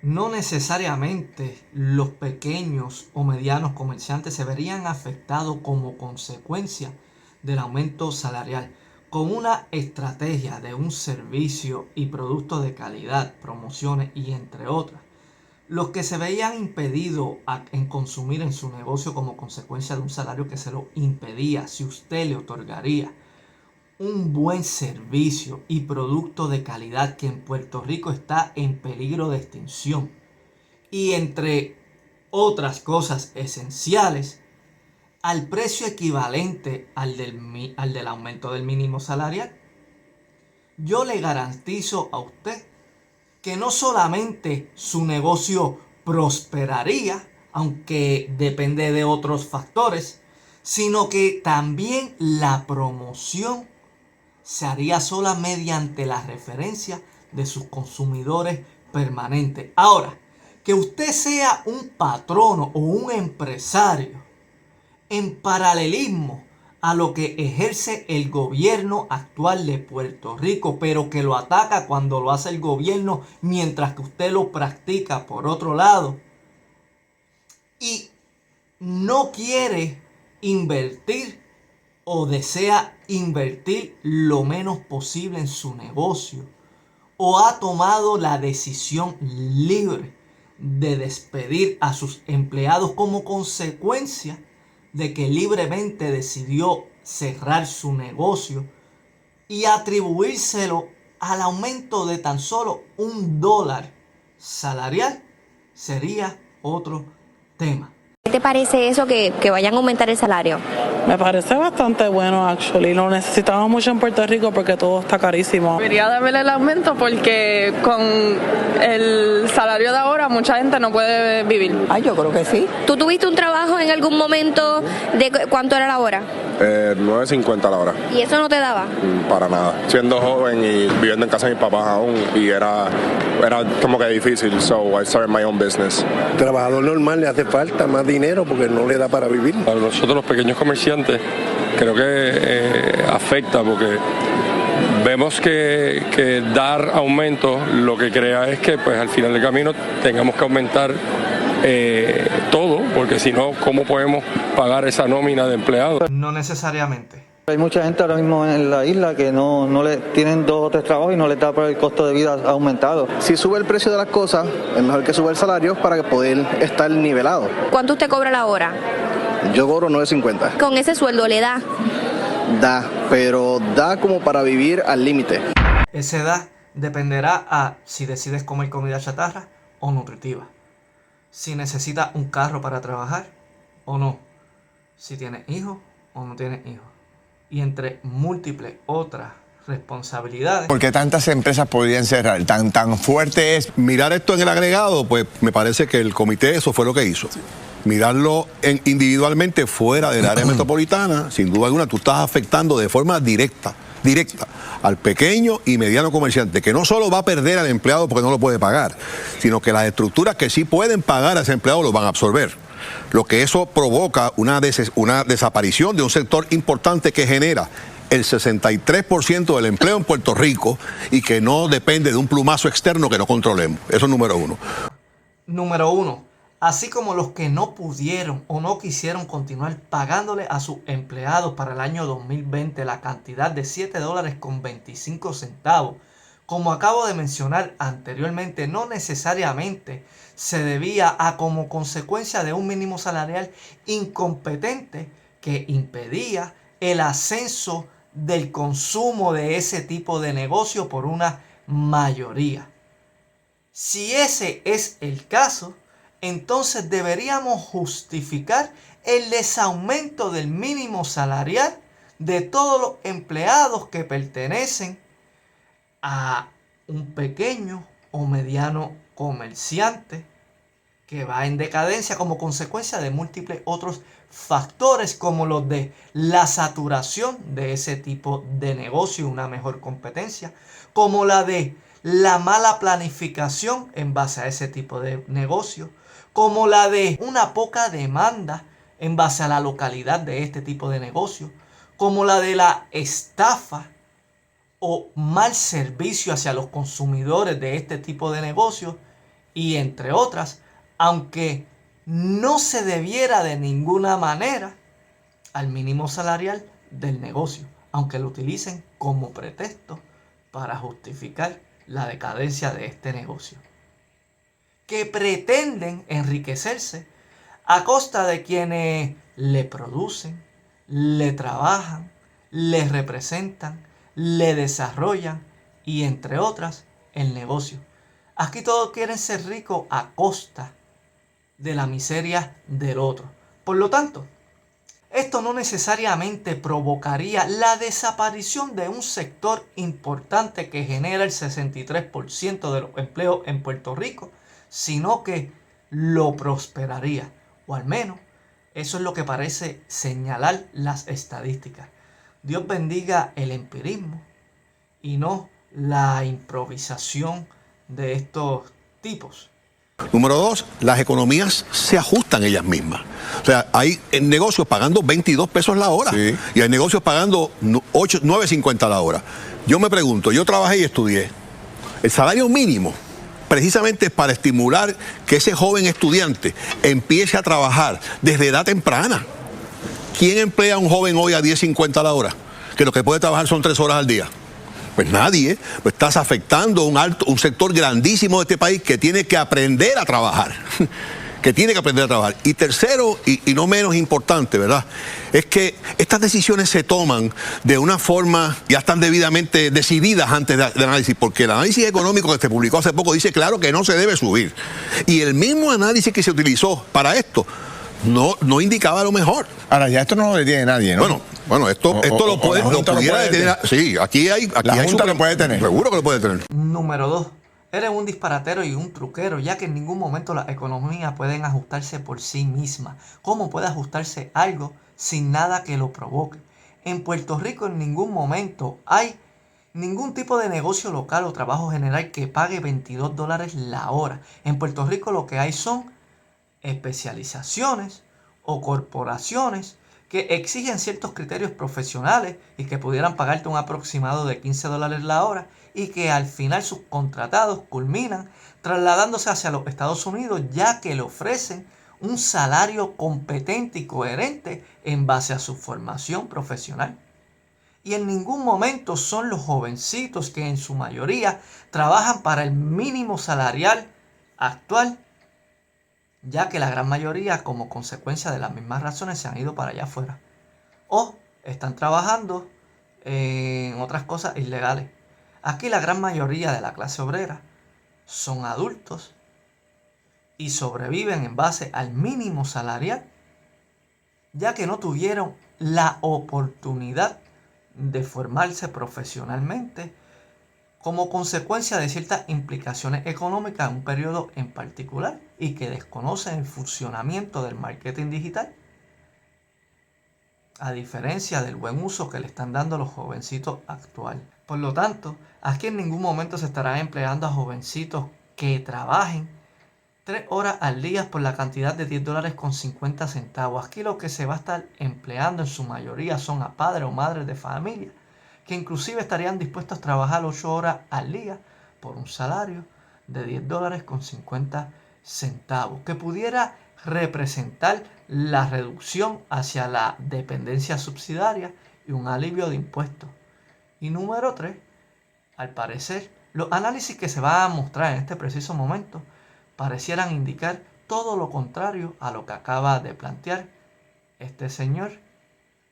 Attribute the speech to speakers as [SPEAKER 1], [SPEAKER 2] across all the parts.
[SPEAKER 1] No necesariamente los pequeños o medianos comerciantes se verían afectados como consecuencia del aumento salarial. Con una estrategia de un servicio y producto de calidad, promociones y entre otras, los que se veían impedidos en consumir en su negocio como consecuencia de un salario que se lo impedía, si usted le otorgaría un buen servicio y producto de calidad que en Puerto Rico está en peligro de extinción y entre otras cosas esenciales, al precio equivalente al del aumento del mínimo salarial, yo le garantizo a usted que no solamente su negocio prosperaría, aunque depende de otros factores, sino que también la promoción se haría sola mediante la referencia de sus consumidores permanentes. Ahora, que usted sea un patrono o un empresario en paralelismo a lo que ejerce el gobierno actual de Puerto Rico, pero que lo ataca cuando lo hace el gobierno mientras que usted lo practica por otro lado, y no quiere invertir o desea invertir lo menos posible en su negocio, o ha tomado la decisión libre de despedir a sus empleados como consecuencia de que libremente decidió cerrar su negocio y atribuírselo al aumento de tan solo $1 salarial, sería otro tema.
[SPEAKER 2] ¿Qué te parece eso que vayan a aumentar el salario?
[SPEAKER 3] Me parece bastante bueno, actually. Lo necesitamos mucho en Puerto Rico porque todo está carísimo.
[SPEAKER 4] Debería de haber el aumento porque con el salario de ahora mucha gente no puede vivir.
[SPEAKER 5] Yo creo que sí.
[SPEAKER 2] ¿Tú tuviste un trabajo en algún momento de cuánto era la hora?
[SPEAKER 6] 9.50 la hora.
[SPEAKER 2] ¿Y eso no te daba?
[SPEAKER 6] Para nada. Siendo joven y viviendo en casa de mis papás aún, y era como que difícil, so I started my own business.
[SPEAKER 7] Trabajador normal le hace falta más dinero porque no le da para vivir.
[SPEAKER 8] Para nosotros los pequeños comerciantes creo que afecta porque vemos que dar aumento lo que crea es que pues al final del camino tengamos que aumentar todo, porque si no, ¿cómo podemos pagar esa nómina de empleados?
[SPEAKER 1] No necesariamente.
[SPEAKER 9] Hay mucha gente ahora mismo en la isla que no le tienen 2 o 3 trabajos y no les da por el costo de vida aumentado.
[SPEAKER 10] Si sube el precio de las cosas, es mejor que sube el salario para poder estar nivelado.
[SPEAKER 2] ¿Cuánto usted cobra la hora?
[SPEAKER 10] Yo cobro 9.50.
[SPEAKER 2] ¿Con ese sueldo le da?
[SPEAKER 10] Da, pero da como para vivir al límite.
[SPEAKER 1] Esa edad dependerá a si decides comer comida chatarra o nutritiva, si necesitas un carro para trabajar o no, si tienes hijos o no tienes hijos, y entre múltiples otras responsabilidades.
[SPEAKER 11] ¿Por qué tantas empresas podrían cerrar? Tan fuerte es.
[SPEAKER 7] Mirar esto en el agregado, pues me parece que el comité eso fue lo que hizo. Sí. Mirarlo individualmente fuera del área metropolitana, sin duda alguna tú estás afectando de forma directa al pequeño y mediano comerciante, que no solo va a perder al empleado porque no lo puede pagar, sino que las estructuras que sí pueden pagar a ese empleado lo van a absorber. Lo que eso provoca una desaparición de un sector importante que genera el 63% del empleo en Puerto Rico y que no depende de un plumazo externo que no controlemos. Eso es número uno.
[SPEAKER 1] Número uno, así como los que no pudieron o no quisieron continuar pagándole a sus empleados para el año 2020 la cantidad de $7.25, como acabo de mencionar anteriormente, no necesariamente se debía a como consecuencia de un mínimo salarial incompetente que impedía el ascenso del consumo de ese tipo de negocio por una mayoría. Si ese es el caso, entonces deberíamos justificar el desaumento del mínimo salarial de todos los empleados que pertenecen a un pequeño o mediano comerciante que va en decadencia como consecuencia de múltiples otros factores como los de la saturación de ese tipo de negocio y una mejor competencia, como la de la mala planificación en base a ese tipo de negocio, como la de una poca demanda en base a la localidad de este tipo de negocio, como la de la estafa o mal servicio hacia los consumidores de este tipo de negocios, y entre otras, aunque no se debiera de ninguna manera al mínimo salarial del negocio, aunque lo utilicen como pretexto para justificar la decadencia de este negocio, que pretenden enriquecerse a costa de quienes le producen, le trabajan, le representan, le desarrollan y entre otras el negocio. Aquí todos quieren ser ricos a costa de la miseria del otro. Por lo tanto, esto no necesariamente provocaría la desaparición de un sector importante que genera el 63% de los empleos en Puerto Rico, sino que lo prosperaría, o al menos eso es lo que parece señalar las estadísticas. Dios bendiga el empirismo y no la improvisación de estos tipos.
[SPEAKER 7] Número 2, las economías se ajustan ellas mismas. O sea, hay negocios pagando 22 pesos la hora y hay negocios pagando 9.50 la hora. Yo me pregunto, yo trabajé y estudié. El salario mínimo, precisamente para estimular que ese joven estudiante empiece a trabajar desde edad temprana. ¿Quién emplea a un joven hoy a 10.50 la hora? Que lo que puede trabajar son 3 horas al día. Pues nadie, pues estás afectando un sector grandísimo de este país que tiene que aprender a trabajar. Y tercero, y no menos importante, ¿verdad? Es que estas decisiones se toman de una forma, ya están debidamente decididas antes de análisis, porque el análisis económico que se publicó hace poco dice claro que no se debe subir. Y el mismo análisis que se utilizó para esto no indicaba lo mejor.
[SPEAKER 11] Ahora, ya esto no lo detiene nadie, ¿no?
[SPEAKER 7] Bueno, esto lo pudiera detener. Sí, aquí
[SPEAKER 11] la Junta lo puede detener.
[SPEAKER 7] Seguro que lo puede detener.
[SPEAKER 1] Número 2. Eres un disparatero y un truquero, ya que en ningún momento las economías pueden ajustarse por sí mismas. ¿Cómo puede ajustarse algo sin nada que lo provoque? En Puerto Rico en ningún momento hay ningún tipo de negocio local o trabajo general que pague $22 la hora. En Puerto Rico lo que hay son especializaciones o corporaciones que exigen ciertos criterios profesionales y que pudieran pagarte un aproximado de $15 la hora y que al final sus contratados culminan trasladándose hacia los Estados Unidos, ya que le ofrecen un salario competente y coherente en base a su formación profesional. Y en ningún momento son los jovencitos que en su mayoría trabajan para el mínimo salarial actual, ya que la gran mayoría, como consecuencia de las mismas razones, se han ido para allá afuera o están trabajando en otras cosas ilegales. Aquí la gran mayoría de la clase obrera son adultos y sobreviven en base al mínimo salarial, ya que no tuvieron la oportunidad de formarse profesionalmente como consecuencia de ciertas implicaciones económicas en un periodo en particular y que desconocen el funcionamiento del marketing digital, a diferencia del buen uso que le están dando a los jovencitos actuales. Por lo tanto, aquí en ningún momento se estarán empleando a jovencitos que trabajen 3 horas al día por la cantidad de $10.50. Aquí lo que se va a estar empleando en su mayoría son a padres o madres de familia, que inclusive estarían dispuestos a trabajar 8 horas al día por un salario de $10.50, que pudiera representar la reducción hacia la dependencia subsidiaria y un alivio de impuestos. Y número 3, al parecer, los análisis que se van a mostrar en este preciso momento parecieran indicar todo lo contrario a lo que acaba de plantear este señor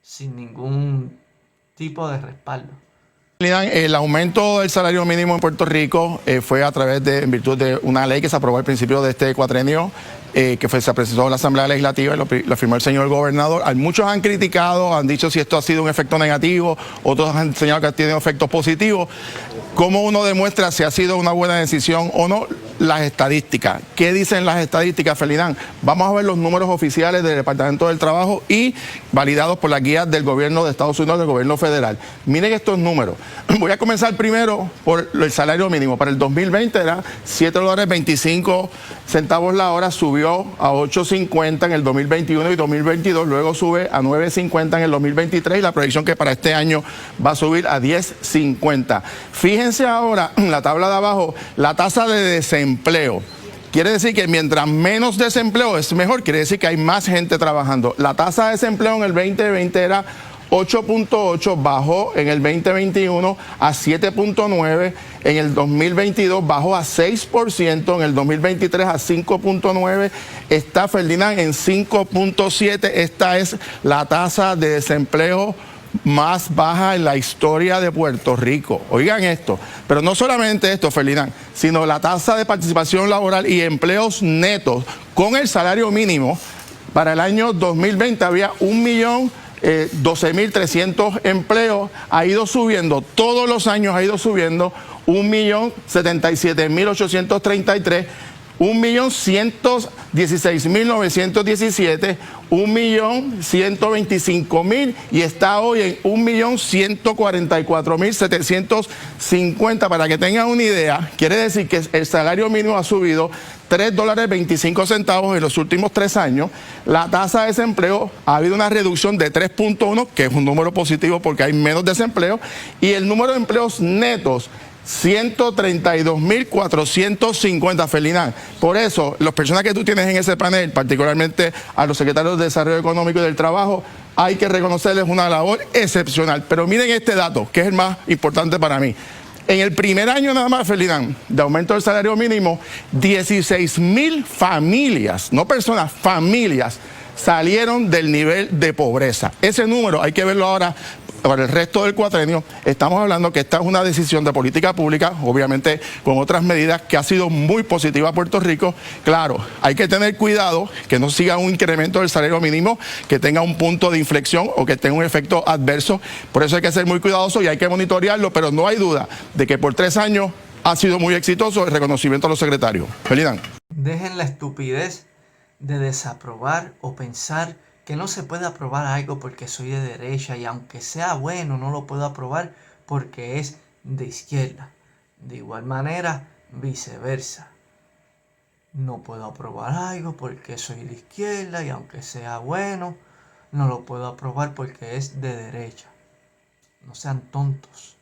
[SPEAKER 1] sin ningún tipo de respaldo.
[SPEAKER 5] El aumento del salario mínimo en Puerto Rico fue en virtud de una ley que se aprobó al principio de este cuatrenio, que se presentó en la Asamblea Legislativa y lo firmó el señor gobernador. Muchos han criticado, han dicho si esto ha sido un efecto negativo, otros han señalado que ha tenido efectos positivos. ¿Cómo uno demuestra si ha sido una buena decisión o no? Las estadísticas. ¿Qué dicen las estadísticas, Ferdinand? Vamos a ver los números oficiales del Departamento del Trabajo y validados por las guías del gobierno de Estados Unidos, del gobierno federal. Miren estos números. Voy a comenzar primero por el salario mínimo. Para el 2020 era $7.25 la hora, subió a $8.50 en el 2021 y 2022, luego sube a $9.50 en el 2023 y la proyección que para este año va a subir a $10.50. Fíjense ahora en la tabla de abajo, la tasa de desempleo. quiere decir que mientras menos desempleo es mejor, quiere decir que hay más gente trabajando. La tasa de desempleo en el 2020 era 8.8, bajó en el 2021 a 7.9, en el 2022 bajó a 6%, en el 2023 a 5.9, está Ferdinand en 5.7, esta es la tasa de desempleo más baja en la historia de Puerto Rico. Oigan esto, pero no solamente esto, Ferdinand, sino la tasa de participación laboral y empleos netos con el salario mínimo. Para el año 2020 había 1.012.300 empleos, ha ido subiendo, todos los años ha ido subiendo, 1.077.833, 1.116.917, 1.125.000 y está hoy en 1.144.750. Para que tengan una idea, quiere decir que el salario mínimo ha subido $3.25 en los últimos 3 años. La tasa de desempleo ha habido una reducción de 3.1, que es un número positivo porque hay menos desempleo, y el número de empleos netos 132.450, Ferdinand. Por eso, las personas que tú tienes en ese panel, particularmente a los secretarios de Desarrollo Económico y del Trabajo, hay que reconocerles una labor excepcional. Pero miren este dato, que es el más importante para mí. En el primer año nada más, Ferdinand, de aumento del salario mínimo, 16.000 familias, no personas, familias, salieron del nivel de pobreza. Ese número hay que verlo ahora para el resto del cuatrenio. Estamos hablando que esta es una decisión de política pública, obviamente con otras medidas, que ha sido muy positiva a Puerto Rico. Claro, hay que tener cuidado que no siga un incremento del salario mínimo, que tenga un punto de inflexión o que tenga un efecto adverso. Por eso hay que ser muy cuidadoso y hay que monitorearlo, pero no hay duda de que por 3 años ha sido muy exitoso el reconocimiento a los secretarios. Ferdinand.
[SPEAKER 1] Dejen la estupidez de desaprobar o pensar que no se puede aprobar algo porque soy de derecha y aunque sea bueno no lo puedo aprobar porque es de izquierda. De igual manera, viceversa. No puedo aprobar algo porque soy de izquierda y aunque sea bueno no lo puedo aprobar porque es de derecha. No sean tontos.